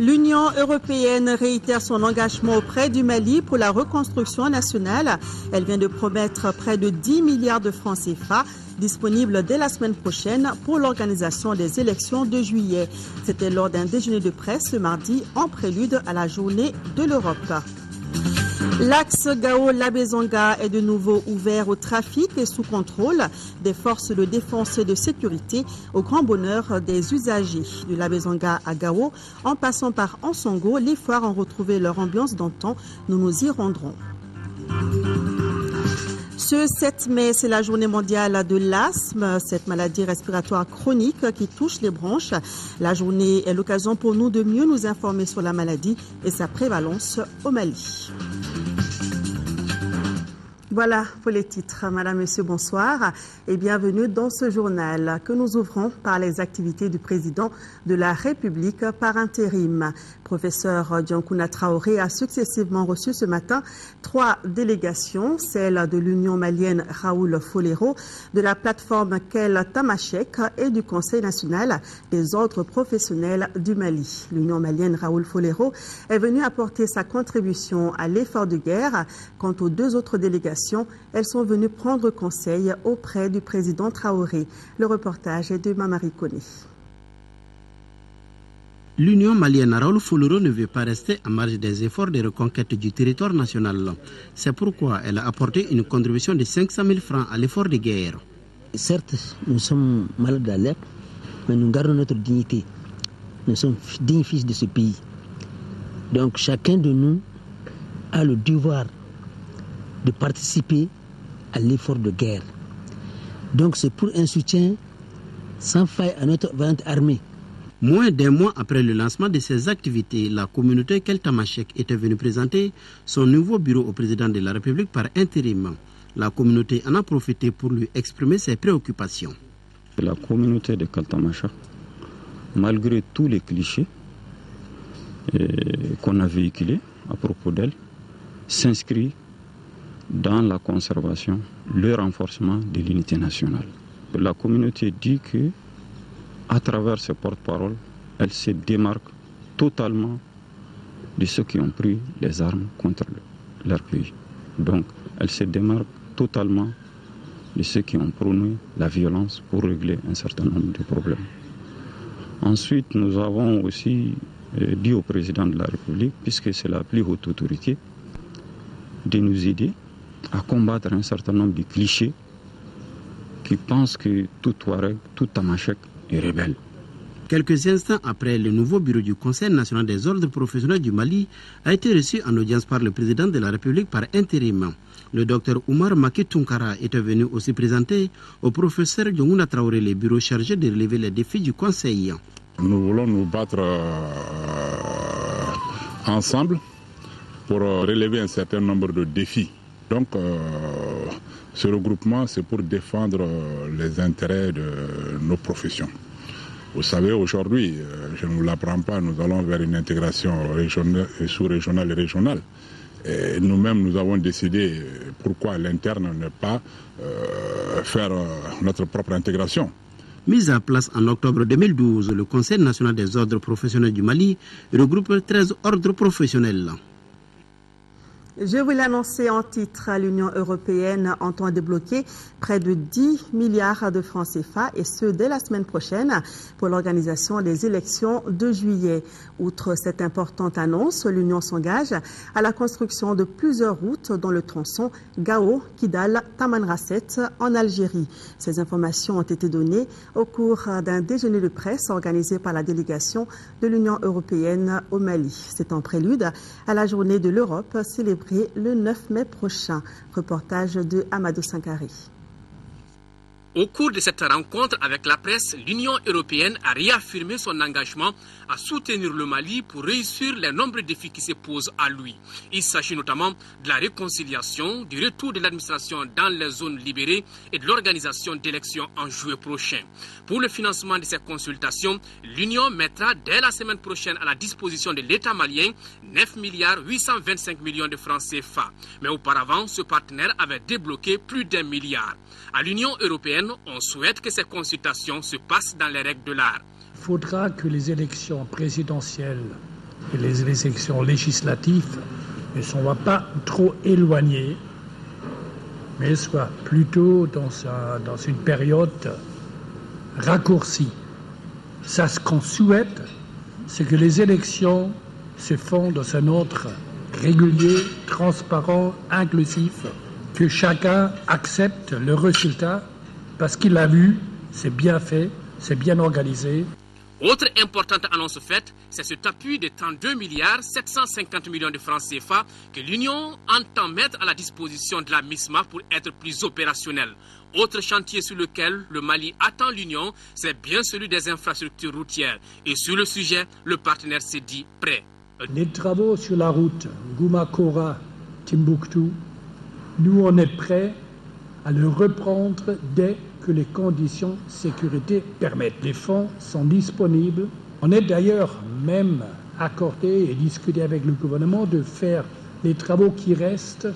L'Union européenne réitère son engagement auprès du Mali pour la reconstruction nationale. Elle vient de promettre près de 10 milliards de francs CFA disponibles dès la semaine prochaine pour l'organisation des élections de juillet. C'était lors d'un déjeuner de presse ce mardi en prélude à la journée de l'Europe. L'axe Gao-Labezanga est de nouveau ouvert au trafic et sous contrôle des forces de défense et de sécurité au grand bonheur des usagers. Du Labezanga à Gao, en passant par Ansongo, les foires ont retrouvé leur ambiance d'antan. Nous nous y rendrons. Ce 7 mai, c'est la journée mondiale de l'asthme, cette maladie respiratoire chronique qui touche les bronches. La journée est l'occasion pour nous de mieux nous informer sur la maladie et sa prévalence au Mali. Voilà pour les titres. Madame, Monsieur, bonsoir et bienvenue dans ce journal que nous ouvrons par les activités du président de la République par intérim. Professeur Diankouna Traoré a successivement reçu ce matin 3 délégations, celle de l'Union malienne Raoul Folero, de la plateforme Kel Tamashek et du Conseil national des ordres professionnels du Mali. L'Union malienne Raoul Folero est venue apporter sa contribution à l'effort de guerre. Quant aux 2 autres délégations, elles sont venues prendre conseil auprès du président Traoré. Le reportage est de Mamari Koné. L'Union malienne Raoul Folero ne veut pas rester en marge des efforts de reconquête du territoire national. C'est pourquoi elle a apporté une contribution de 500 000 francs à l'effort de guerre. Certes, nous sommes malades d'alerte, mais nous gardons notre dignité. Nous sommes dignes fils de ce pays. Donc chacun de nous a le devoir de participer à l'effort de guerre. Donc c'est pour un soutien sans faille à notre vaillante armée. Moins d'un mois après le lancement de ces activités, la communauté Kel Tamashek était venue présenter son nouveau bureau au président de la République par intérim. La communauté en a profité pour lui exprimer ses préoccupations. La communauté de Kel Tamashek, malgré tous les clichés qu'on a véhiculés à propos d'elle, s'inscrit dans la conservation, le renforcement de l'unité nationale. La communauté dit que, à travers ses porte-paroles, elle se démarque totalement de ceux qui ont pris les armes contre leur pays. Donc, elle se démarque totalement de ceux qui ont prôné la violence pour régler un certain nombre de problèmes. Ensuite, nous avons aussi dit au président de la République, puisque c'est la plus haute autorité, de nous aider à combattre un certain nombre de clichés qui pensent que tout Touareg, tout Tamashek est rebelle. Quelques instants après, le nouveau bureau du Conseil national des ordres professionnels du Mali a été reçu en audience par le président de la République par intérim. Le docteur Oumar Maki Tunkara était venu aussi présenter au professeur Diankouna Traoré les bureaux chargés de relever les défis du Conseil. Nous voulons nous battre ensemble pour relever un certain nombre de défis. Donc, ce regroupement, c'est pour défendre les intérêts de nos professions. Vous savez, aujourd'hui, je ne vous l'apprends pas, nous allons vers une intégration sous-régionale et régionale. Et nous-mêmes, nous avons décidé pourquoi à l'interne ne pas faire notre propre intégration. Mis en place en octobre 2012, le Conseil national des ordres professionnels du Mali regroupe 13 ordres professionnels. Je vous l'annonçais en titre, l'Union européenne entend débloquer près de 10 milliards de francs CFA et ce dès la semaine prochaine pour l'organisation des élections de juillet. Outre cette importante annonce, l'Union s'engage à la construction de plusieurs routes dont le tronçon Gao-Kidal-Tamanrasset en Algérie. Ces informations ont été données au cours d'un déjeuner de presse organisé par la délégation de l'Union européenne au Mali. C'est en prélude à la journée de l'Europe célébrée le 9 mai prochain. Reportage de Amadou Sankari. Au cours de cette rencontre avec la presse, l'Union européenne a réaffirmé son engagement à soutenir le Mali pour réussir les nombreux défis qui se posent à lui. Il s'agit notamment de la réconciliation, du retour de l'administration dans les zones libérées et de l'organisation d'élections en juillet prochain. Pour le financement de ces consultations, l'Union mettra dès la semaine prochaine à la disposition de l'État malien 9 milliards 825 millions de francs CFA. Mais auparavant, ce partenaire avait débloqué plus d'1 milliard. À l'Union européenne, on souhaite que ces consultations se passent dans les règles de l'art. Il faudra que les élections présidentielles et les élections législatives ne soient pas trop éloignées, mais soient plutôt dans une période raccourcie. Ça, ce qu'on souhaite, c'est que les élections se font dans un ordre régulier, transparent, inclusif, que chacun accepte le résultat parce qu'il l'a vu, c'est bien fait, c'est bien organisé. Autre importante annonce faite, c'est cet appui de 32 milliards 750 millions de francs CFA que l'Union entend mettre à la disposition de la MISMA pour être plus opérationnelle. Autre chantier sur lequel le Mali attend l'Union, c'est bien celui des infrastructures routières. Et sur le sujet, le partenaire s'est dit prêt. Les travaux sur la route Goumakora-Timbuktu, nous on est prêts à le reprendre dès que les conditions de sécurité permettent. Les fonds sont disponibles. On est d'ailleurs même accordé et discuté avec le gouvernement de faire les travaux qui restent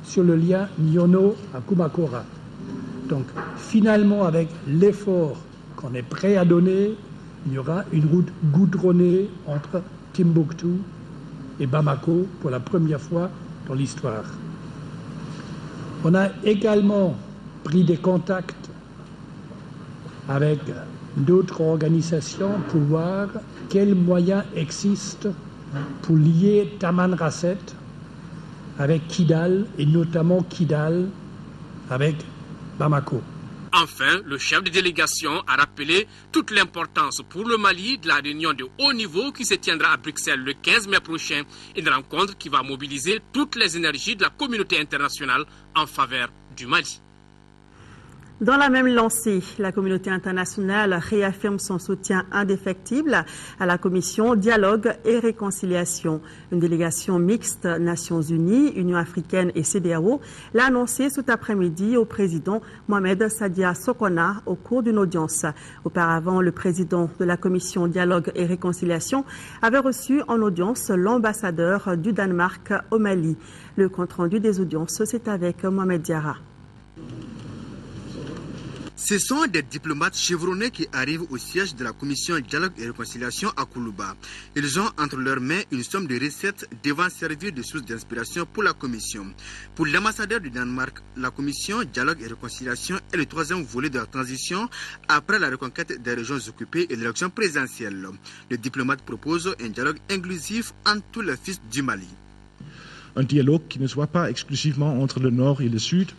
sur le lien Nyono à Goumakora. Donc finalement, avec l'effort qu'on est prêt à donner, il y aura une route goudronnée entre Timbuktu et Bamako pour la première fois dans l'histoire. On a également pris des contacts avec d'autres organisations pour voir quels moyens existent pour lier Tamanrasset avec Kidal et notamment Kidal avec Bamako. Enfin, le chef de délégation a rappelé toute l'importance pour le Mali de la réunion de haut niveau qui se tiendra à Bruxelles le 15 mai prochain, une rencontre qui va mobiliser toutes les énergies de la communauté internationale en faveur du Mali. Dans la même lancée, la communauté internationale réaffirme son soutien indéfectible à la commission Dialogue et Réconciliation. Une délégation mixte Nations Unies, Union africaine et CEDEAO l'a annoncé cet après-midi au président Mohamed Sadia Sokona au cours d'une audience. Auparavant, le président de la commission Dialogue et Réconciliation avait reçu en audience l'ambassadeur du Danemark au Mali. Le compte-rendu des audiences, c'est avec Mohamed Diarra. Ce sont des diplomates chevronnés qui arrivent au siège de la commission Dialogue et Réconciliation à Koulouba. Ils ont entre leurs mains une somme de recettes devant servir de source d'inspiration pour la commission. Pour l'ambassadeur du Danemark, la commission Dialogue et Réconciliation est le troisième volet de la transition après la reconquête des régions occupées et l'élection présidentielle. Le diplomate propose un dialogue inclusif entre tous les fils du Mali. Un dialogue qui ne soit pas exclusivement entre le Nord et le Sud,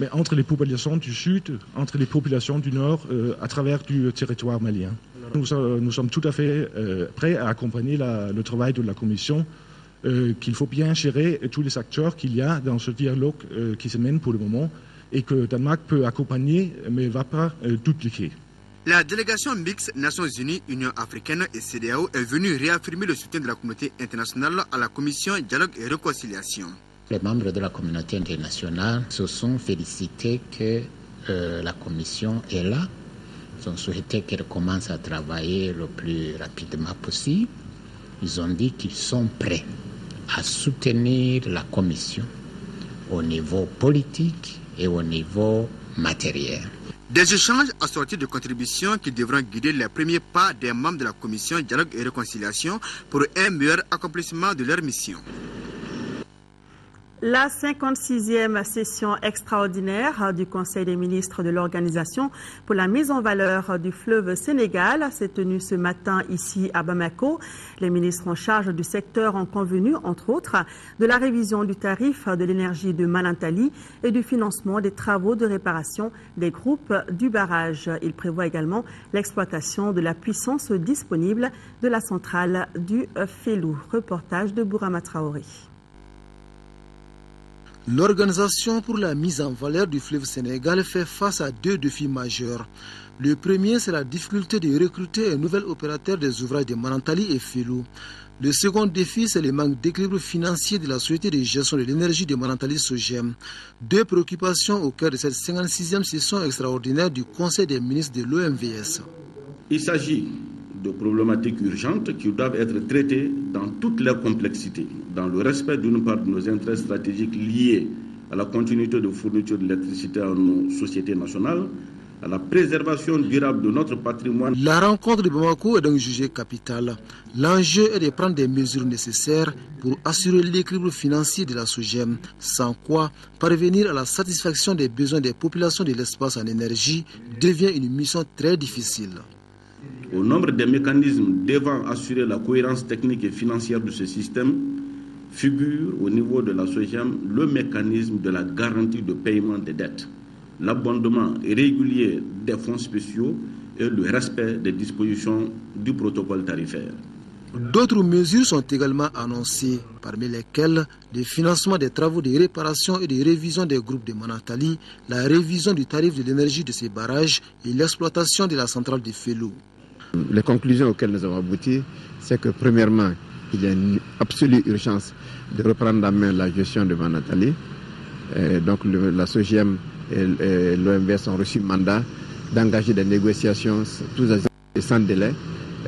mais entre les populations du Sud, entre les populations du Nord, à travers du territoire malien. Nous sommes tout à fait prêts à accompagner le travail de la Commission, qu'il faut bien gérer tous les acteurs qu'il y a dans ce dialogue qui se mène pour le moment, et que Danemark peut accompagner, mais ne va pas dupliquer. La délégation mixte Nations Unies, Union africaine et CEDEAO est venue réaffirmer le soutien de la communauté internationale à la commission Dialogue et Réconciliation. Les membres de la communauté internationale se sont félicités que la commission est là. Ils ont souhaité qu'elle commence à travailler le plus rapidement possible. Ils ont dit qu'ils sont prêts à soutenir la commission au niveau politique et au niveau matériel. Des échanges assortis de contributions qui devront guider les premiers pas des membres de la commission Dialogue et Réconciliation pour un meilleur accomplissement de leur mission. La 56e session extraordinaire du Conseil des ministres de l'Organisation pour la mise en valeur du fleuve Sénégal s'est tenue ce matin ici à Bamako. Les ministres en charge du secteur ont convenu, entre autres, de la révision du tarif de l'énergie de Malintali et du financement des travaux de réparation des groupes du barrage. Il prévoit également l'exploitation de la puissance disponible de la centrale du Félou. Reportage de Bourama Traoré. L'Organisation pour la mise en valeur du fleuve Sénégal fait face à 2 défis majeurs. Le premier, c'est la difficulté de recruter un nouvel opérateur des ouvrages de Manantali et Filou. Le second défi, c'est le manque d'équilibre financier de la Société de gestion de l'énergie de Manantali Sogem. 2 préoccupations au cœur de cette 56e session extraordinaire du Conseil des ministres de l'OMVS. Il s'agit de problématiques urgentes qui doivent être traitées dans toute leur complexité, dans le respect d'une part de nos intérêts stratégiques liés à la continuité de fourniture d'électricité à nos sociétés nationales, à la préservation durable de notre patrimoine. La rencontre de Bamako est donc jugée capitale. L'enjeu est de prendre des mesures nécessaires pour assurer l'équilibre financier de la SOGEM, sans quoi parvenir à la satisfaction des besoins des populations de l'espace en énergie devient une mission très difficile. Au nombre des mécanismes devant assurer la cohérence technique et financière de ce système, figure au niveau de la SOGEM le mécanisme de la garantie de paiement des dettes, l'abondement régulier des fonds spéciaux et le respect des dispositions du protocole tarifaire. D'autres mesures sont également annoncées, parmi lesquelles le financement des travaux de réparation et de révision des groupes de Manantali, la révision du tarif de l'énergie de ces barrages et l'exploitation de la centrale de Filou. Les conclusions auxquelles nous avons abouti, c'est que premièrement, il y a une absolue urgence de reprendre en main la gestion de Manantali. Donc la SOGEM et l'OMVS ont reçu mandat d'engager des négociations tous et sans délai,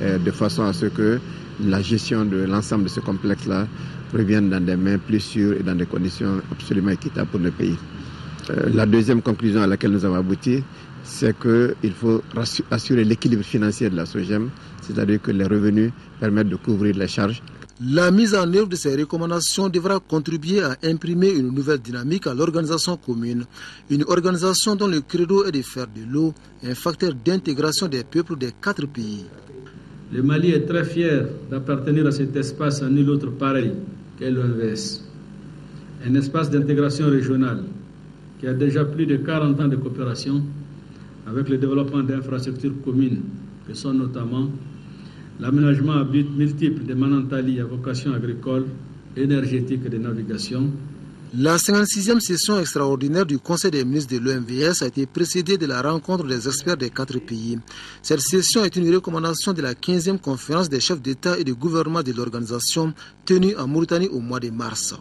de façon à ce que la gestion de l'ensemble de ce complexe-là revienne dans des mains plus sûres et dans des conditions absolument équitables pour le pays. La deuxième conclusion à laquelle nous avons abouti, c'est qu'il faut assurer l'équilibre financier de la SOGEM, c'est-à-dire que les revenus permettent de couvrir les charges. La mise en œuvre de ces recommandations devra contribuer à imprimer une nouvelle dynamique à l'organisation commune. Une organisation dont le credo est de faire de l'eau un facteur d'intégration des peuples des 4 pays. Le Mali est très fier d'appartenir à cet espace à nul autre pareil qu'est l'OMVS. Un espace d'intégration régionale qui a déjà plus de 40 ans de coopération avec le développement d'infrastructures communes que sont notamment l'aménagement à but multiple des Manantali à vocation agricole, énergétique et de navigation. La 56e session extraordinaire du Conseil des ministres de l'OMVS a été précédée de la rencontre des experts des 4 pays. Cette session est une recommandation de la 15e conférence des chefs d'État et de gouvernement de l'organisation tenue en Mauritanie au mois de mars.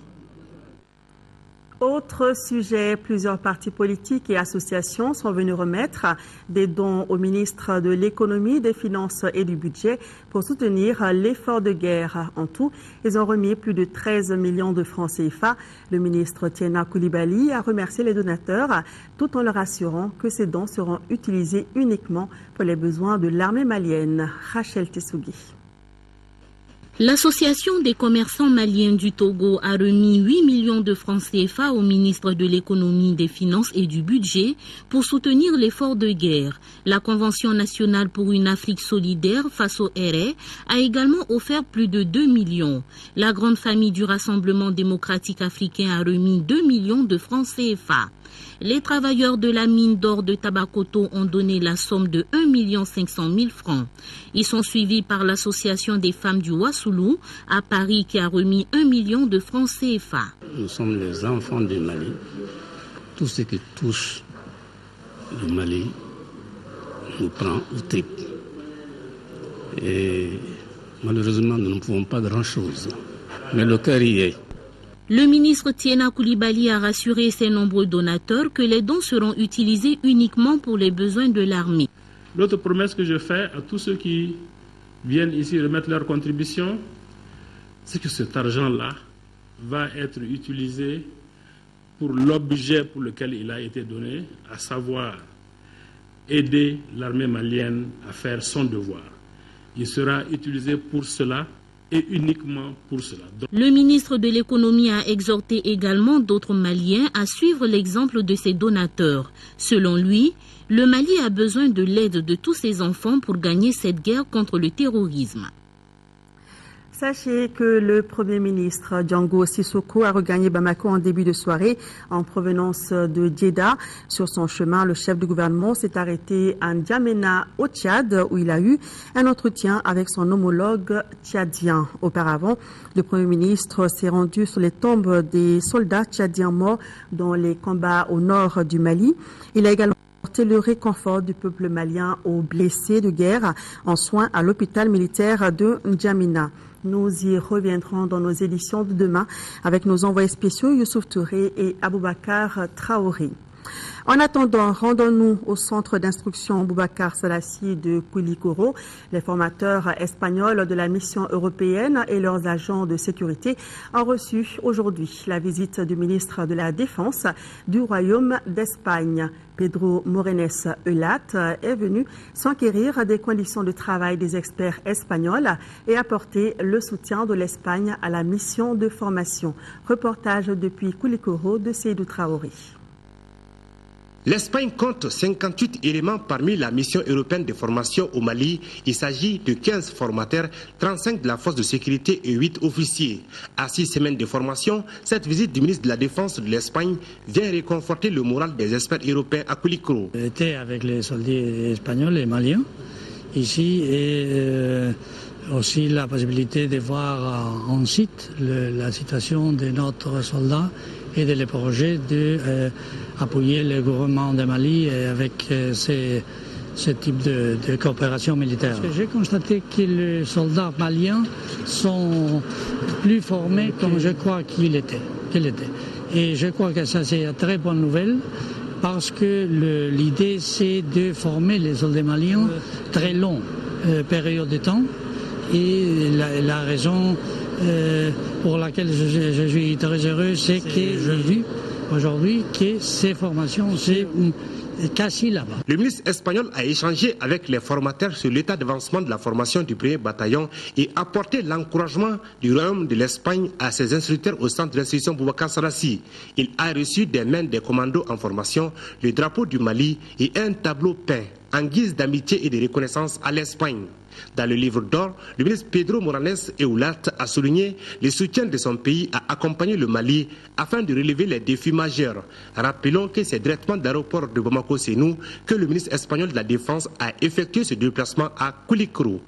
Autre sujet, plusieurs partis politiques et associations sont venus remettre des dons au ministre de l'Économie, des Finances et du Budget pour soutenir l'effort de guerre. En tout, ils ont remis plus de 13 millions de francs CFA. Le ministre Tiena Coulibaly a remercié les donateurs tout en leur assurant que ces dons seront utilisés uniquement pour les besoins de l'armée malienne. Rachel Tessougui. L'Association des commerçants maliens du Togo a remis 8 millions de francs CFA au ministre de l'Économie, des Finances et du Budget pour soutenir l'effort de guerre. La Convention nationale pour une Afrique solidaire face au RA a également offert plus de 2 millions. La grande famille du Rassemblement démocratique africain a remis 2 millions de francs CFA. Les travailleurs de la mine d'or de Tabakoto ont donné la somme de 1 500 000 francs. Ils sont suivis par l'Association des femmes du Wassoulou à Paris qui a remis 1 million de francs CFA. Nous sommes les enfants du Mali. Tout ce qui touche le Mali nous prend au trip. Et malheureusement, nous ne pouvons pas grand-chose. Mais le cœur y est. Le ministre Tiena Coulibaly a rassuré ses nombreux donateurs que les dons seront utilisés uniquement pour les besoins de l'armée. L'autre promesse que je fais à tous ceux qui viennent ici remettre leur contribution, c'est que cet argent-là va être utilisé pour l'objet pour lequel il a été donné, à savoir aider l'armée malienne à faire son devoir. Il sera utilisé pour cela et uniquement pour cela. Le ministre de l'Économie a exhorté également d'autres Maliens à suivre l'exemple de ses donateurs. Selon lui, le Mali a besoin de l'aide de tous ses enfants pour gagner cette guerre contre le terrorisme. Sachez que le Premier ministre Django Sissoko a regagné Bamako en début de soirée en provenance de Djeddah. Sur son chemin, le chef du gouvernement s'est arrêté à N'Djamena au Tchad où il a eu un entretien avec son homologue tchadien. Auparavant, le Premier ministre s'est rendu sur les tombes des soldats tchadiens morts dans les combats au nord du Mali. Il a également apporté le réconfort du peuple malien aux blessés de guerre en soins à l'hôpital militaire de N'Djamena. Nous y reviendrons dans nos éditions de demain avec nos envoyés spéciaux Youssouf Touré et Aboubakar Traoré. En attendant, rendons-nous au centre d'instruction Boubacar Salassi de Koulikoro. Les formateurs espagnols de la mission européenne et leurs agents de sécurité ont reçu aujourd'hui la visite du ministre de la Défense du Royaume d'Espagne. Pedro Morenes Eulat est venu s'enquérir des conditions de travail des experts espagnols et apporter le soutien de l'Espagne à la mission de formation. Reportage depuis Koulikoro de Seydou Traoré. L'Espagne compte 58 éléments parmi la mission européenne de formation au Mali. Il s'agit de 15 formateurs, 35 de la force de sécurité et 8 officiers. À 6 semaines de formation, cette visite du ministre de la Défense de l'Espagne vient réconforter le moral des experts européens à Koulikoro. J'étais avec les soldats espagnols et maliens ici et aussi la possibilité de voir en site la situation de notre soldat et de les projets d'appuyer le gouvernement de Mali avec ce type de coopération militaire. J'ai constaté que les soldats maliens sont plus formés comme je crois qu'ils étaient. Et je crois que ça c'est une très bonne nouvelle parce que l'idée c'est de former les soldats maliens très longue période de temps et la raison pour laquelle je suis très heureux, c'est que je vis aujourd'hui que ces formations, c'est cassé là-bas. Le ministre espagnol a échangé avec les formateurs sur l'état d'avancement de la formation du 1er bataillon et apporté l'encouragement du Royaume de l'Espagne à ses instructeurs au centre d'instruction Boubacar Salassi. Il a reçu des mains des commandos en formation, le drapeau du Mali et un tableau peint en guise d'amitié et de reconnaissance à l'Espagne. Dans le livre d'or, le ministre Pedro Morenes Eulat a souligné le soutien de son pays à accompagner le Mali afin de relever les défis majeurs. Rappelons que c'est directement de l'aéroport de Bamako-Sénou que le ministre espagnol de la Défense a effectué ce déplacement à Koulikoro.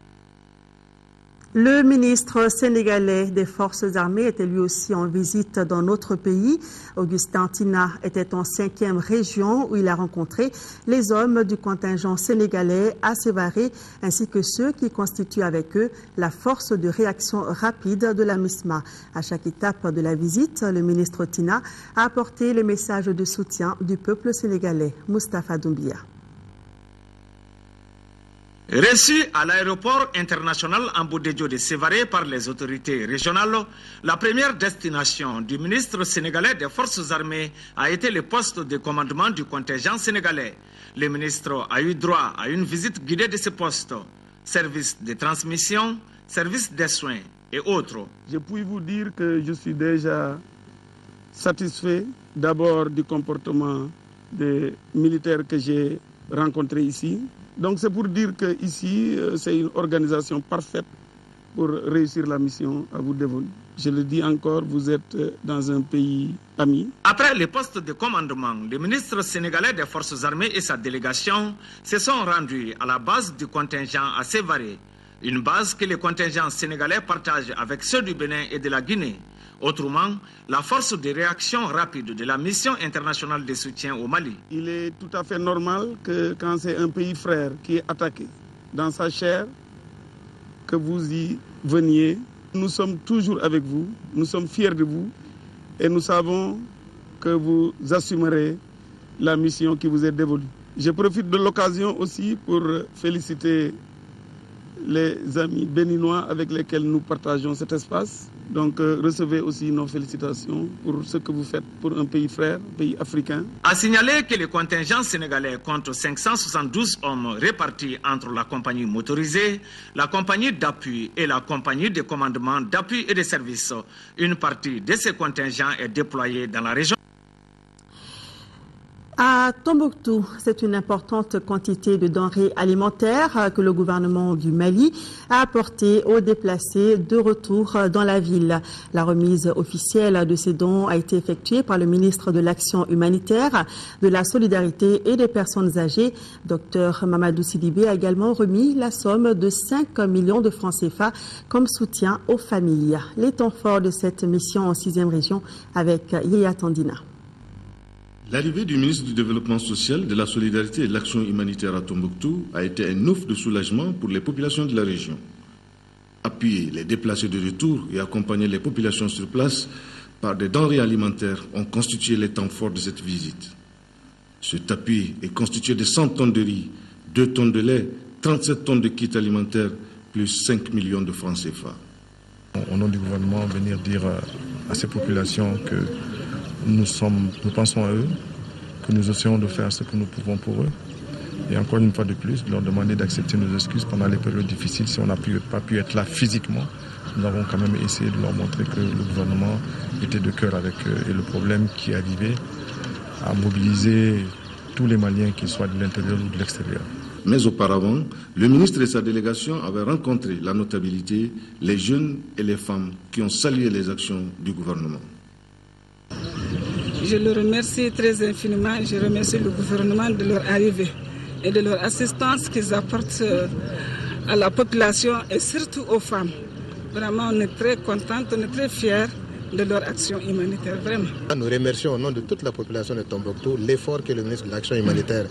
Le ministre sénégalais des Forces armées était lui aussi en visite dans notre pays. Augustin Tina était en 5e région où il a rencontré les hommes du contingent sénégalais à Sévaré ainsi que ceux qui constituent avec eux la force de réaction rapide de la MISMA. À chaque étape de la visite, le ministre Tina a apporté le message de soutien du peuple sénégalais. Moustapha Doumbia. Reçu à l'aéroport international Ambodédio de Sévaré par les autorités régionales, la première destination du ministre sénégalais des Forces armées a été le poste de commandement du contingent sénégalais. Le ministre a eu droit à une visite guidée de ce poste, service de transmission, service des soins et autres. Je puis vous dire que je suis déjà satisfait d'abord du comportement des militaires que j'ai rencontrés ici. Donc c'est pour dire qu'ici, c'est une organisation parfaite pour réussir la mission à vous dévoluer. Je le dis encore, vous êtes dans un pays ami. Après le poste de commandement, le ministre sénégalais des Forces armées et sa délégation se sont rendus à la base du contingent à Sévaré, une base que le contingent sénégalais partage avec ceux du Bénin et de la Guinée. Autrement, la force de réaction rapide de la mission internationale de soutien au Mali. Il est tout à fait normal que quand c'est un pays frère qui est attaqué dans sa chair, que vous y veniez. Nous sommes toujours avec vous, nous sommes fiers de vous et nous savons que vous assumerez la mission qui vous est dévolue. Je profite de l'occasion aussi pour féliciter les amis béninois avec lesquels nous partageons cet espace. Donc recevez aussi nos félicitations pour ce que vous faites pour un pays frère, un pays africain. A signaler que le contingent sénégalais compte 572 hommes répartis entre la compagnie motorisée, la compagnie d'appui et la compagnie de commandement d'appui et de services. Une partie de ces contingents est déployée dans la région. À Tombouctou, c'est une importante quantité de denrées alimentaires que le gouvernement du Mali a apporté aux déplacés de retour dans la ville. La remise officielle de ces dons a été effectuée par le ministre de l'Action humanitaire, de la solidarité et des personnes âgées. Dr Mamadou Sidibé a également remis la somme de 5 millions de francs CFA comme soutien aux familles. Les temps forts de cette mission en 6e région avec Yéya Tandina. L'arrivée du ministre du Développement social, de la Solidarité et de l'Action humanitaire à Tombouctou a été un offre de soulagement pour les populations de la région. Appuyer les déplacés de retour et accompagner les populations sur place par des denrées alimentaires ont constitué les temps forts de cette visite. Cet appui est constitué de 100 tonnes de riz, 2 tonnes de lait, 37 tonnes de kits alimentaires, plus 5 millions de francs CFA. Au nom du gouvernement, venir dire à ces populations que nous pensons à eux, que nous essayons de faire ce que nous pouvons pour eux. Et encore une fois de plus, leur demander d'accepter nos excuses pendant les périodes difficiles. Si on n'a pas pu être là physiquement, nous avons quand même essayé de leur montrer que le gouvernement était de cœur avec eux. Et le problème qui est arrivé a mobilisé tous les Maliens, qu'ils soient de l'intérieur ou de l'extérieur. Mais auparavant, le ministre et sa délégation avaient rencontré la notabilité, les jeunes et les femmes qui ont salué les actions du gouvernement. Je le remercie très infiniment. Je remercie le gouvernement de leur arrivée et de leur assistance qu'ils apportent à la population et surtout aux femmes. Vraiment, on est très contents, on est très fiers de leur action humanitaire, vraiment. Nous remercions au nom de toute la population de Tombouctou l'effort que le ministre de l'Action humanitaire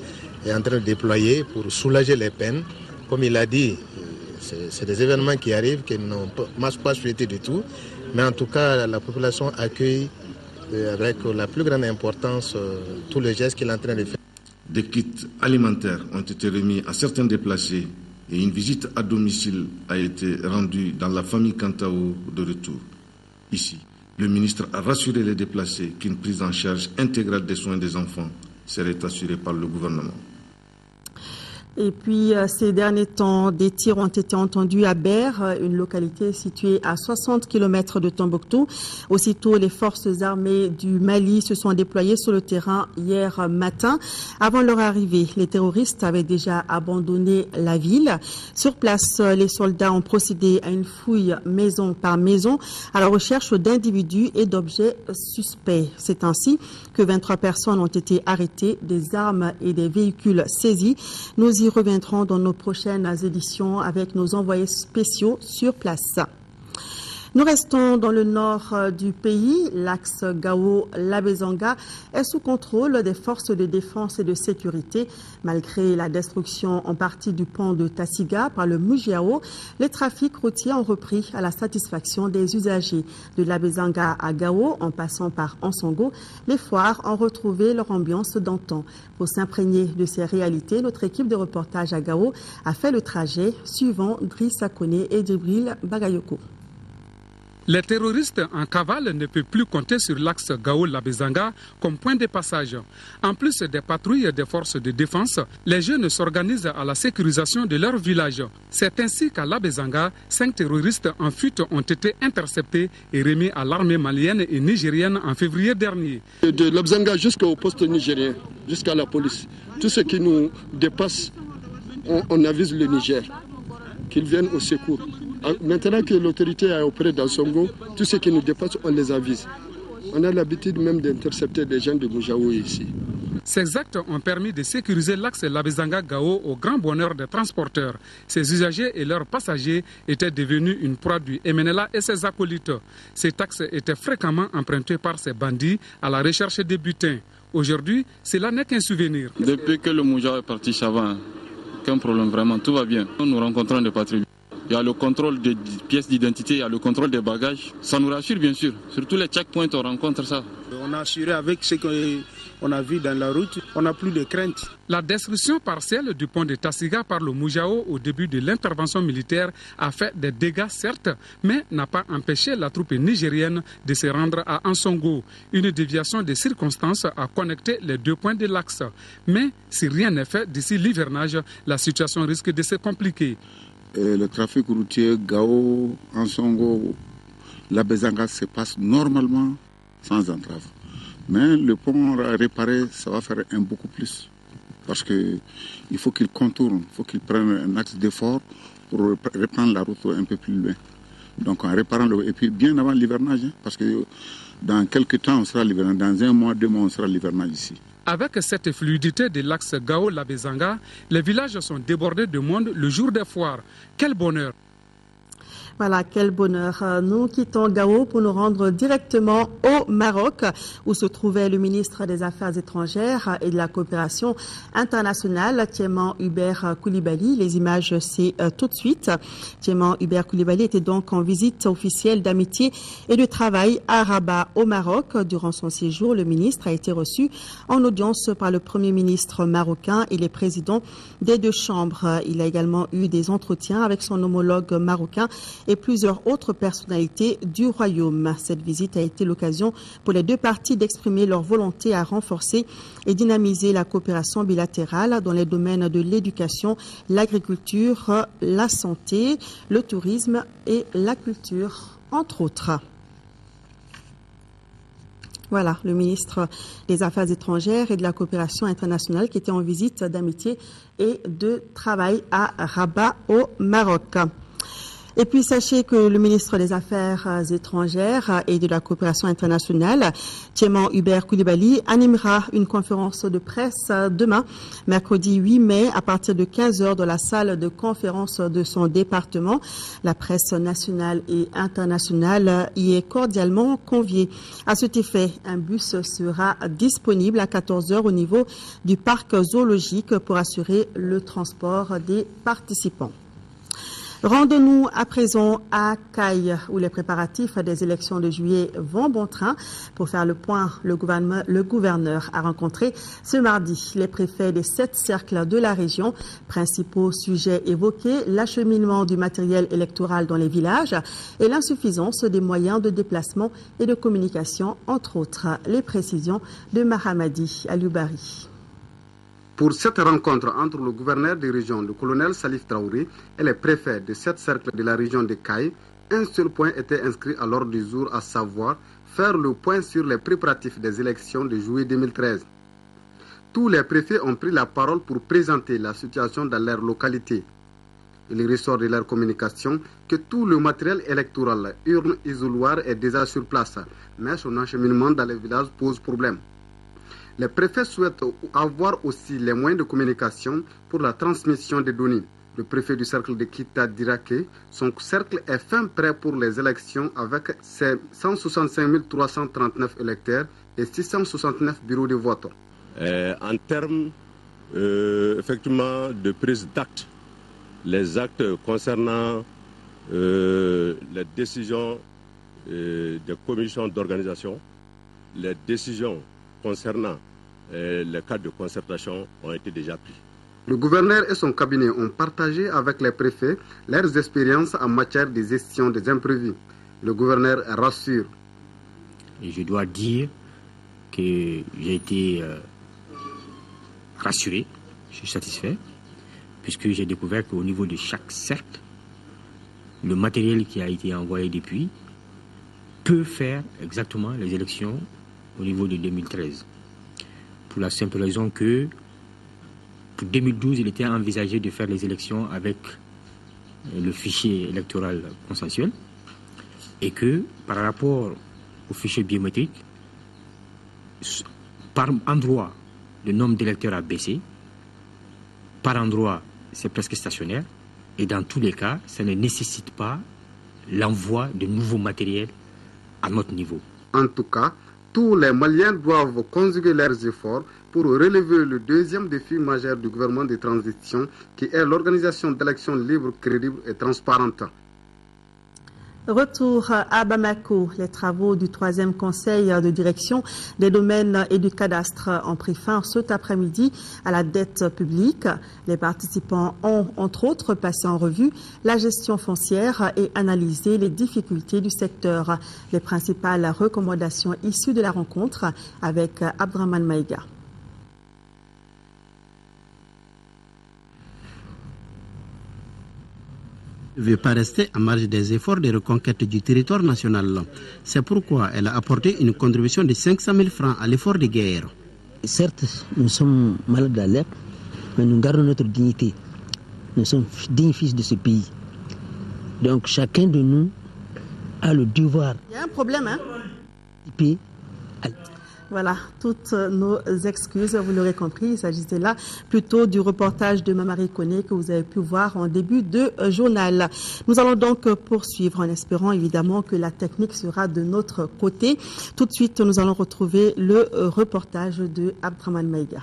est en train de déployer pour soulager les peines. Comme il a dit, c'est des événements qui arrivent, qui n'ont pas souhaité du tout. Mais en tout cas, la population accueille avec la plus grande importance tous les gestes qu'il est en train de faire. Des kits alimentaires ont été remis à certains déplacés et une visite à domicile a été rendue dans la famille Kantao de retour. Ici, le ministre a rassuré les déplacés qu'une prise en charge intégrale des soins des enfants serait assurée par le gouvernement. Et puis, ces derniers temps, des tirs ont été entendus à Ber, une localité située à 60 km de Tombouctou. Aussitôt, les forces armées du Mali se sont déployées sur le terrain hier matin. Avant leur arrivée, les terroristes avaient déjà abandonné la ville. Sur place, les soldats ont procédé à une fouille maison par maison à la recherche d'individus et d'objets suspects. C'est ainsi que 23 personnes ont été arrêtées, des armes et des véhicules saisis. Nous y reviendrons dans nos prochaines éditions avec nos envoyés spéciaux sur place. Nous restons dans le nord du pays. L'axe Gao-Labezanga est sous contrôle des forces de défense et de sécurité. Malgré la destruction en partie du pont de Tassiga par le Mujiao, les trafics routiers ont repris à la satisfaction des usagers. De Labezanga à Gao, en passant par Ansongo, les foires ont retrouvé leur ambiance d'antan. Pour s'imprégner de ces réalités, notre équipe de reportage à Gao a fait le trajet suivant Driss Akone et Djibril Bagayoko. Les terroristes en cavale ne peuvent plus compter sur l'axe Gao-Labezanga comme point de passage. En plus des patrouilles des forces de défense, les jeunes s'organisent à la sécurisation de leur village. C'est ainsi qu'à Labezanga, 5 terroristes en fuite ont été interceptés et remis à l'armée malienne et nigérienne en février dernier. De Labezanga jusqu'au poste nigérien, jusqu'à la police, tout ce qui nous dépasse, on avise le Niger, qu'ils viennent au secours. Maintenant que l'autorité est auprès d'Ansongo, tout ce qui nous dépasse, on les avise. On a l'habitude même d'intercepter des gens de Mujaou ici. Ces actes ont permis de sécuriser l'axe Labezanga-Gao au grand bonheur des transporteurs. Ces usagers et leurs passagers étaient devenus une proie du MNLA et ses acolytes. Cet axe était fréquemment emprunté par ces bandits à la recherche des butins. Aujourd'hui, cela n'est qu'un souvenir. Depuis que le Mujaou est parti, ça va. Aucun problème, vraiment, tout va bien. Nous rencontrons des patrouilles. Il y a le contrôle des pièces d'identité, il y a le contrôle des bagages. Ça nous rassure bien sûr. Sur tous les checkpoints, on rencontre ça. On a assuré avec ce qu'on a vu dans la route, on n'a plus de crainte. La destruction partielle du pont de Tassiga par le Mujaou au début de l'intervention militaire a fait des dégâts certes, mais n'a pas empêché la troupe nigérienne de se rendre à Ansongo. Une déviation de circonstances a connecté les 2 points de l'axe. Mais si rien n'est fait d'ici l'hivernage, la situation risque de se compliquer. Le trafic routier Gao, Ansongo, Labezanga se passe normalement sans entrave. Mais le pont réparé, ça va faire beaucoup plus. Parce qu'il faut qu'il contourne, il faut qu'il prenne un axe d'effort pour reprendre la route un peu plus loin. Donc en réparant et puis bien avant l'hivernage, parce que dans quelques temps on sera l'hivernage, dans 1 mois, 2 mois on sera l'hivernage ici. Avec cette fluidité de l'axe Gao-Labezanga, les villages sont débordés de monde le jour des foires. Quel bonheur! Voilà, quel bonheur. Nous quittons Gao pour nous rendre directement au Maroc, où se trouvait le ministre des Affaires étrangères et de la coopération internationale, Tieman Hubert Coulibaly. Les images, c'est tout de suite. Tieman Hubert Coulibaly était donc en visite officielle d'amitié et de travail à Rabat, au Maroc. Durant son séjour, le ministre a été reçu en audience par le Premier ministre marocain et les présidents des 2 chambres. Il a également eu des entretiens avec son homologue marocain et plusieurs autres personnalités du royaume. Cette visite a été l'occasion pour les 2 parties d'exprimer leur volonté à renforcer et dynamiser la coopération bilatérale dans les domaines de l'éducation, l'agriculture, la santé, le tourisme et la culture, entre autres. Voilà, le ministre des Affaires étrangères et de la coopération internationale qui était en visite d'amitié et de travail à Rabat, au Maroc. Et puis, sachez que le ministre des Affaires étrangères et de la coopération internationale, Tieman Hubert Coulibaly, animera une conférence de presse demain, mercredi 8 mai, à partir de 15h dans la salle de conférence de son département. La presse nationale et internationale y est cordialement conviée. À cet effet, un bus sera disponible à 14h au niveau du parc zoologique pour assurer le transport des participants. Rendons-nous à présent à Caille, où les préparatifs des élections de juillet vont bon train. Pour faire le point, le gouverneur a rencontré ce mardi les préfets des 7 cercles de la région. Principaux sujets évoqués, l'acheminement du matériel électoral dans les villages et l'insuffisance des moyens de déplacement et de communication, entre autres. Les précisions de Mahamadi Aloubari. Pour cette rencontre entre le gouverneur des régions, le colonel Salif Traoré, et les préfets de 7 cercles de la région de Caille, un seul point était inscrit à l'ordre du jour, à savoir faire le point sur les préparatifs des élections de juillet 2013. Tous les préfets ont pris la parole pour présenter la situation dans leur localité. Il ressort de leur communication que tout le matériel électoral, urne, isoloir est déjà sur place, mais son acheminement dans les villages pose problème. Les préfets souhaitent avoir aussi les moyens de communication pour la transmission des données. Le préfet du cercle de Kita dira que son cercle est fin prêt pour les élections avec ses 165 339 électeurs et 669 bureaux de vote. En termes effectivement de prise d'actes, les actes concernant les décisions des commissions d'organisation, les décisions concernant les cas de concertation ont été déjà pris. Le gouverneur et son cabinet ont partagé avec les préfets leurs expériences en matière de gestion des imprévus. Le gouverneur rassure. Et je dois dire que j'ai été rassuré, je suis satisfait, puisque j'ai découvert qu'au niveau de chaque cercle, le matériel qui a été envoyé depuis peut faire exactement les élections au niveau de 2013. Pour la simple raison que pour 2012, il était envisagé de faire les élections avec le fichier électoral consensuel et que par rapport au fichier biométrique, par endroit, le nombre d'électeurs a baissé, par endroit, c'est presque stationnaire et dans tous les cas, ça ne nécessite pas l'envoi de nouveaux matériels à notre niveau. En tout cas, tous les Maliens doivent conjuguer leurs efforts pour relever le deuxième défi majeur du gouvernement de transition, qui est l'organisation d'élections libres, crédibles et transparentes. Retour à Bamako. Les travaux du 3e conseil de direction des domaines et du cadastre ont pris fin cet après-midi à la dette publique. Les participants ont, entre autres, passé en revue la gestion foncière et analysé les difficultés du secteur. Les principales recommandations issues de la rencontre avec Abdraman Maïga. ne veut pas rester à marge des efforts de reconquête du territoire national. C'est pourquoi elle a apporté une contribution de 500 000 francs à l'effort de guerre. Certes, nous sommes malades d'Alep, mais nous gardons notre dignité. Nous sommes dignes fils de ce pays. Donc chacun de nous a le devoir. Il y a un problème, hein? Pays. Voilà, toutes nos excuses, vous l'aurez compris, il s'agissait là plutôt du reportage de Mamari Koné que vous avez pu voir en début de journal. Nous allons donc poursuivre en espérant évidemment que la technique sera de notre côté. Tout de suite, nous allons retrouver le reportage de Abdraman Maïga.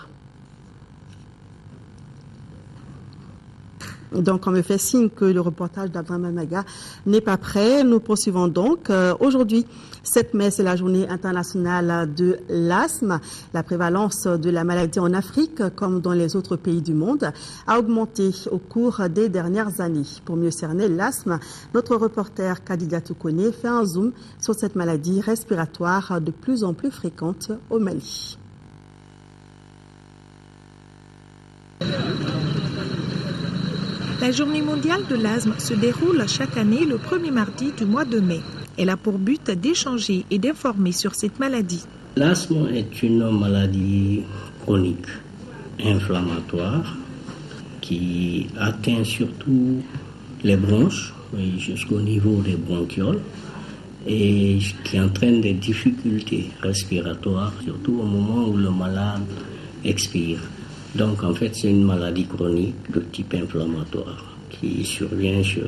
Donc, on me fait signe que le reportage d'Abdraman Maïga n'est pas prêt. Nous poursuivons donc. Aujourd'hui, 7 mai, c'est la journée internationale de l'asthme. La prévalence de la maladie en Afrique, comme dans les autres pays du monde, a augmenté au cours des dernières années. Pour mieux cerner l'asthme, notre reporter Kadida Toukoné fait un zoom sur cette maladie respiratoire de plus en plus fréquente au Mali. La journée mondiale de l'asthme se déroule chaque année le premier mardi du mois de mai. Elle a pour but d'échanger et d'informer sur cette maladie. L'asthme est une maladie chronique, inflammatoire, qui atteint surtout les bronches, jusqu'au niveau des bronchioles, et qui entraîne des difficultés respiratoires, surtout au moment où le malade expire. Donc en fait, c'est une maladie chronique de type inflammatoire qui survient chez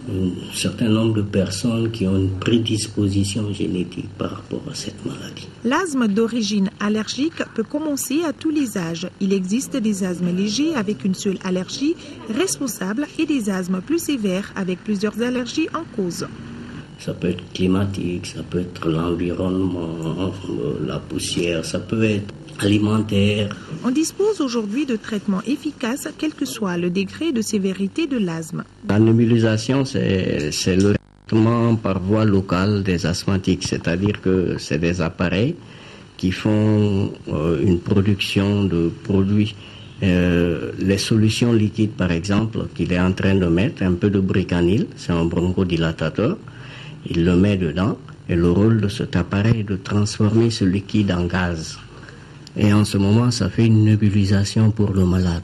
un certain nombre de personnes qui ont une prédisposition génétique par rapport à cette maladie. L'asthme d'origine allergique peut commencer à tous les âges. Il existe des asthmes légers avec une seule allergie responsable et des asthmes plus sévères avec plusieurs allergies en cause. Ça peut être climatique, ça peut être l'environnement, la poussière, ça peut être alimentaire. On dispose aujourd'hui de traitements efficaces, quel que soit le degré de sévérité de l'asthme. La nébulisation, c'est le traitement par voie locale des asthmatiques, c'est-à-dire que c'est des appareils qui font une production de produits. Les solutions liquides, par exemple, qu'il est en train de mettre, un peu de bricanil, c'est un bronchodilatateur, il le met dedans, et le rôle de cet appareil est de transformer ce liquide en gaz. Et en ce moment, ça fait une nébulisation pour le malade.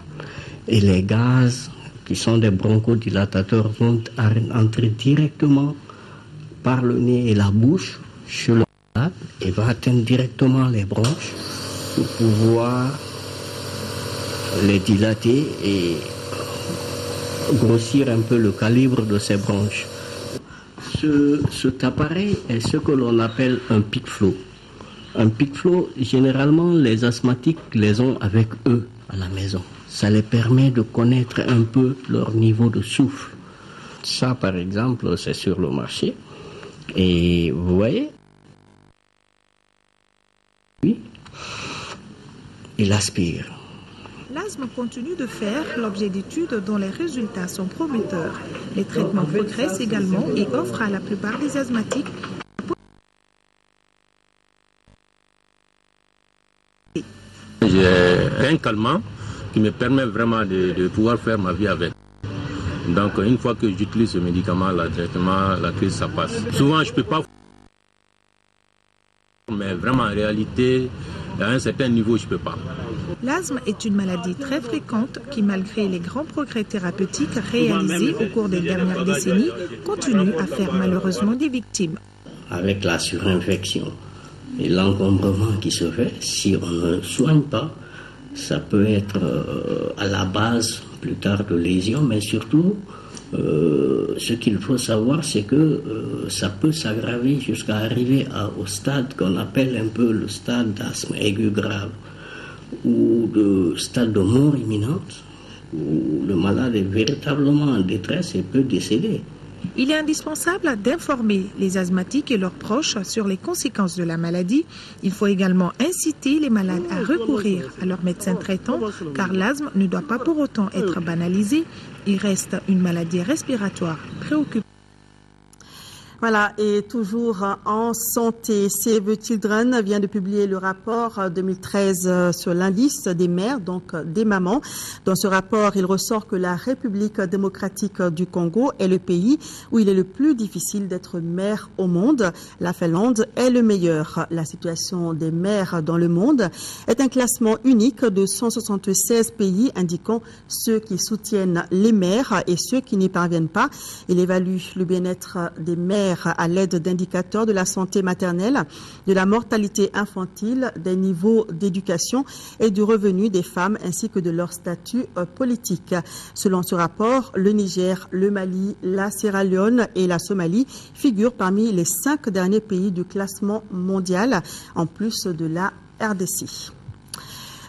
Et les gaz, qui sont des bronchodilatateurs, vont entrer directement par le nez et la bouche chez le malade et va atteindre directement les bronches pour pouvoir les dilater et grossir un peu le calibre de ces bronches. Cet appareil est ce que l'on appelle un pic-flow. Un pic-flow, généralement, les asthmatiques les ont avec eux à la maison. Ça les permet de connaître un peu leur niveau de souffle. Ça, par exemple, c'est sur le marché. Et vous voyez, oui, il aspire. L'asthme continue de faire l'objet d'études dont les résultats sont prometteurs. Les traitements progressent également et offrent à la plupart des asthmatiques J'ai un calmant qui me permet vraiment de pouvoir faire ma vie avec. Donc une fois que j'utilise ce médicament, le traitement, la crise, ça passe. Souvent je ne peux pas, mais vraiment en réalité, à un certain niveau, je ne peux pas. L'asthme est une maladie très fréquente qui, malgré les grands progrès thérapeutiques réalisés au cours des dernières décennies, continue à faire malheureusement des victimes. Avec la surinfection et l'encombrement qui se fait, si on ne soigne pas, ça peut être à la base plus tard de lésions, mais surtout, ce qu'il faut savoir, c'est que ça peut s'aggraver jusqu'à arriver au stade qu'on appelle un peu le stade d'asthme aigu grave, ou le stade de mort imminente, où le malade est véritablement en détresse et peut décéder. Il est indispensable d'informer les asthmatiques et leurs proches sur les conséquences de la maladie. Il faut également inciter les malades à recourir à leur médecin traitant, car l'asthme ne doit pas pour autant être banalisé. Il reste une maladie respiratoire préoccupante. Voilà, et toujours en santé, Save Children vient de publier le rapport 2013 sur l'indice des mères, donc des mamans. Dans ce rapport, il ressort que la République démocratique du Congo est le pays où il est le plus difficile d'être mère au monde. La Finlande est le meilleur. La situation des mères dans le monde est un classement unique de 176 pays indiquant ceux qui soutiennent les mères et ceux qui n'y parviennent pas. Il évalue le bien-être des mères à l'aide d'indicateurs de la santé maternelle, de la mortalité infantile, des niveaux d'éducation et du revenu des femmes ainsi que de leur statut politique. Selon ce rapport, le Niger, le Mali, la Sierra Leone et la Somalie figurent parmi les 5 derniers pays du classement mondial, en plus de la RDC.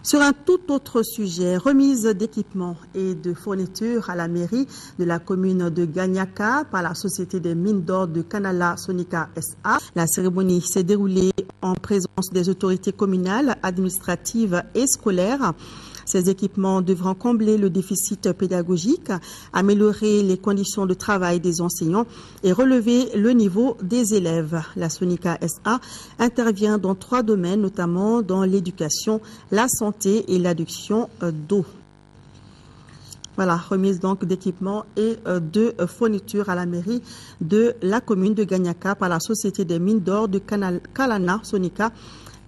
Sur un tout autre sujet, remise d'équipements et de fournitures à la mairie de la commune de Ganyaka par la société des mines d'or de Kanala Sonika SA. La cérémonie s'est déroulée en présence des autorités communales, administratives et scolaires. Ces équipements devront combler le déficit pédagogique, améliorer les conditions de travail des enseignants et relever le niveau des élèves. La Sonika SA intervient dans 3 domaines, notamment dans l'éducation, la santé et l'adduction d'eau. Voilà, remise donc d'équipements et de fournitures à la mairie de la commune de Ganyaka par la société des mines d'or de Kalana Sonika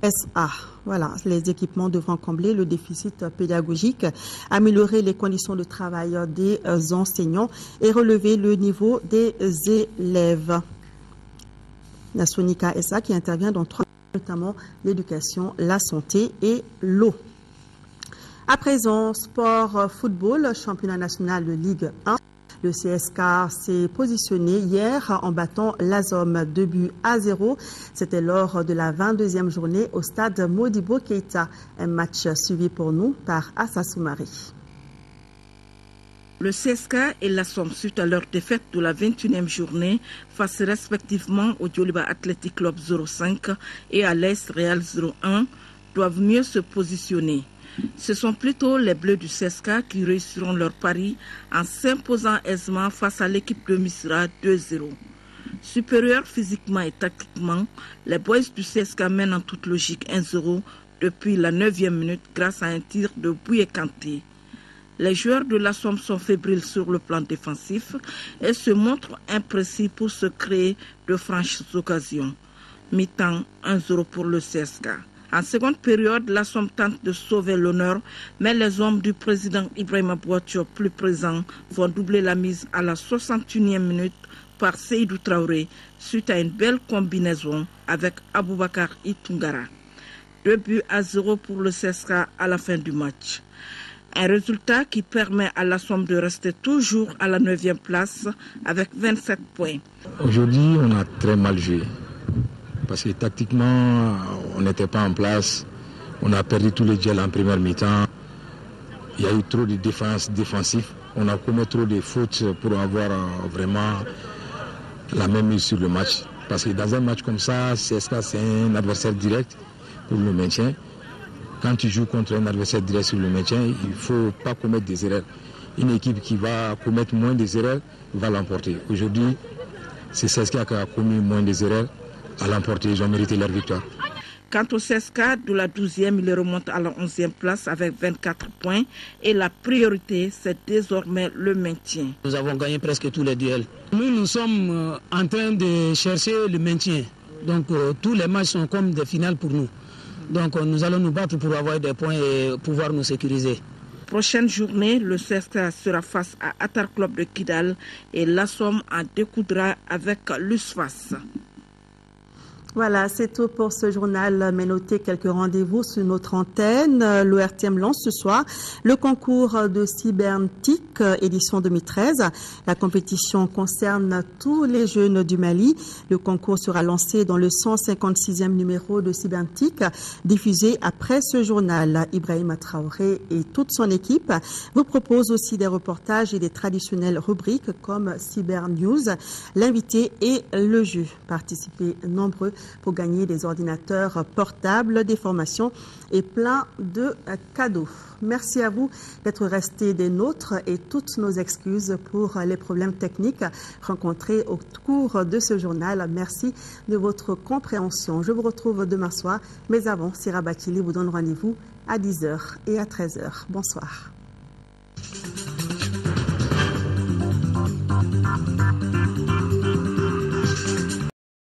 SA. Voilà, les équipements devront combler le déficit pédagogique, améliorer les conditions de travail des enseignants et relever le niveau des élèves. La Sonika SA qui intervient dans 3 notamment l'éducation, la santé et l'eau. À présent, sport football, championnat national de Ligue 1. Le CSK s'est positionné hier en battant l'ASOM 2-0. C'était lors de la 22e journée au stade Modibo Keita. Un match suivi pour nous par Assa Soumari. Le CSK et l'ASOM, suite à leur défaite de la 21e journée, face respectivement au Djoliba Athletic Club 0-5 et à l'Est Real 0-1, doivent mieux se positionner. Ce sont plutôt les Bleus du CSK qui réussiront leur pari en s'imposant aisément face à l'équipe de Misra 2-0. Supérieurs physiquement et tactiquement, les Boys du CSK mènent en toute logique 1-0 depuis la 9e minute grâce à un tir de Bouye Kanté. Les joueurs de la Somme sont fébriles sur le plan défensif et se montrent imprécis pour se créer de franches occasions. Mi-temps 1-0 pour le CSK. En seconde période, la Somme tente de sauver l'honneur, mais les hommes du président Ibrahima Bouatio, plus présents, vont doubler la mise à la 61e minute par Seydou Traoré, suite à une belle combinaison avec Aboubakar Itungara. 2-0 pour le CSK à la fin du match. Un résultat qui permet à la Somme de rester toujours à la 9e place avec 27 points. Aujourd'hui, on a très mal joué. Parce que tactiquement, on n'était pas en place. On a perdu tous les duels en première mi-temps. Il y a eu trop de défense défensif. On a commis trop de fautes pour avoir vraiment la même mise sur le match. Parce que dans un match comme ça, CSK c'est un adversaire direct pour le maintien. Quand tu joues contre un adversaire direct sur le maintien, il ne faut pas commettre des erreurs. Une équipe qui va commettre moins des erreurs va l'emporter. Aujourd'hui, c'est CSK qui a commis moins des erreurs. À l'emporter, ils ont mérité leur victoire. Quant au CSK, de la 12e, il remonte à la 11e place avec 24 points. Et la priorité, c'est désormais le maintien. Nous avons gagné presque tous les duels. Nous sommes en train de chercher le maintien. Donc tous les matchs sont comme des finales pour nous. Donc nous allons nous battre pour avoir des points et pouvoir nous sécuriser. Prochaine journée, le CSK sera face à Attar Club de Kidal et l'ASOM en découdra avec l'USFAS. Voilà, c'est tout pour ce journal. Mais notez quelques rendez-vous sur notre antenne. L'ORTM lance ce soir le concours de Cybernetic édition 2013. La compétition concerne tous les jeunes du Mali. Le concours sera lancé dans le 156e numéro de Cybernetic, diffusé après ce journal. Ibrahima Traoré et toute son équipe vous proposent aussi des reportages et des traditionnelles rubriques comme Cyber News, l'invité et le jeu. Participez nombreux pour gagner des ordinateurs portables, des formations et plein de cadeaux. Merci à vous d'être restés des nôtres et toutes nos excuses pour les problèmes techniques rencontrés au cours de ce journal. Merci de votre compréhension. Je vous retrouve demain soir, mais avant, Sira Bakili vous donne rendez-vous à 10h et à 13h. Bonsoir.